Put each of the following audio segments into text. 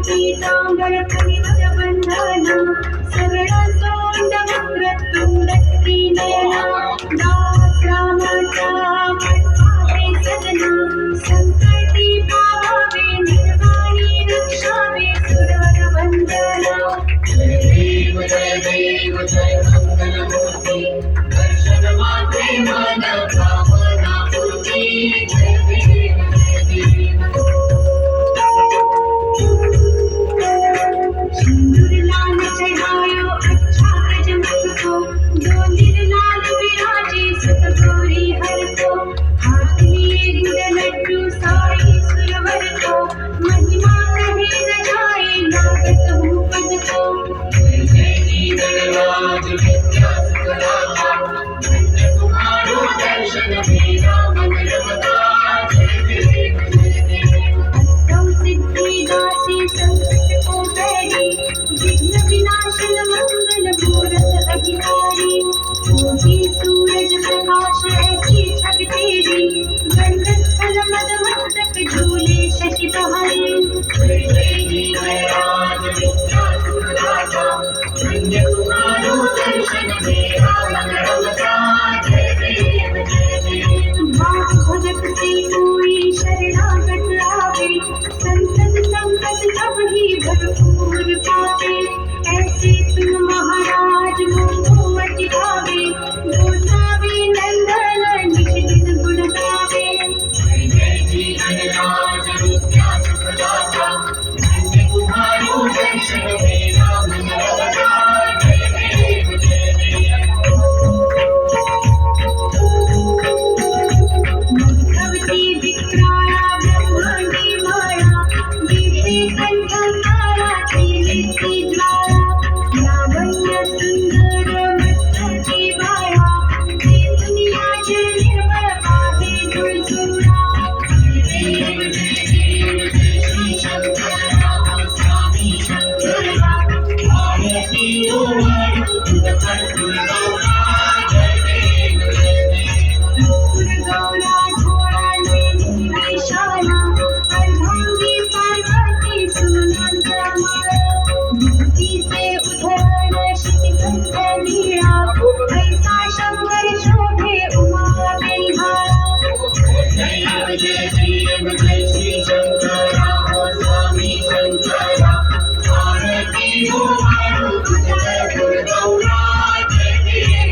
पीतांबर परिवर बंधना सरळ सोंड वक्रतुंड त्रिनयना दास रामाचा पठावे सदना संकटी पावावे निर्वाणी रक्षावे सुरवर वंदना जय देव जय मंगलमूर्ती दर्शन मात्रे मन कामना पूर्ती जय देव सिंदूर लाल चढ़ायो अच्छा गजमुख को डोलिर लाल विराजे सुत गौरी हर को हाथ लिए गुड़ लड्डू साई सुरवर को महिमा कहे न जाए लागत हूँ पद को जय जय जी गणराज विद्या सुखदाता धन्य तुम्हारो दर्शन मेरा मन रमता जय देव जय देव अष्टम सिद्धि दासी संकट को बैरी विघ्न विनाशन मंगल मूरत अधिकारी ज्योति सूरज प्रकाश ऐसी छवि तेरी गंधक फल मद मस्तक झूले शशि प्रहरी जय जय जी गणराज विद्या सुखदाता धन्य तुम्हारो दर्शन मेरा मन रमता जय देव जय देव बात भगत से कोई शरणागत आवे संतत संगत सब ही भरपूर पावे ऐसे तुम महाराज मोह मति भावे गोसावी नंदन निज दिन गुण गावे जय जय जी गणराज विद्या सुखदाता धन्य तुम्हारो दर्शन मेरा मन रमता जय देव जय देव भगवती विक्राया ब्रह्मांडी माया दीप्ति कंठकारा त्रिनेत्री ज्वाला लावण्य सुंदर मस्तकी बाया दुनिया जय निर्मल पावे दुलसुरा जय देव जय श्री शंकरा स्वामी शंकरा भारती ओम तुद कर्पूर गौरा जय देव जय देव कर्पूर गौरा घोड़ा नेमी वैशाला अर्धांगी पार्वती सुमनांता माला विभूति से उधरण शितिगंध लीला ऐसा शंकर शोभे उमा बेलहारा जय जय देव जय श्री शंकरा स्वामी शंकरा भारती ओम तुद कर्पूर गौरा जय देव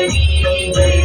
हरी जय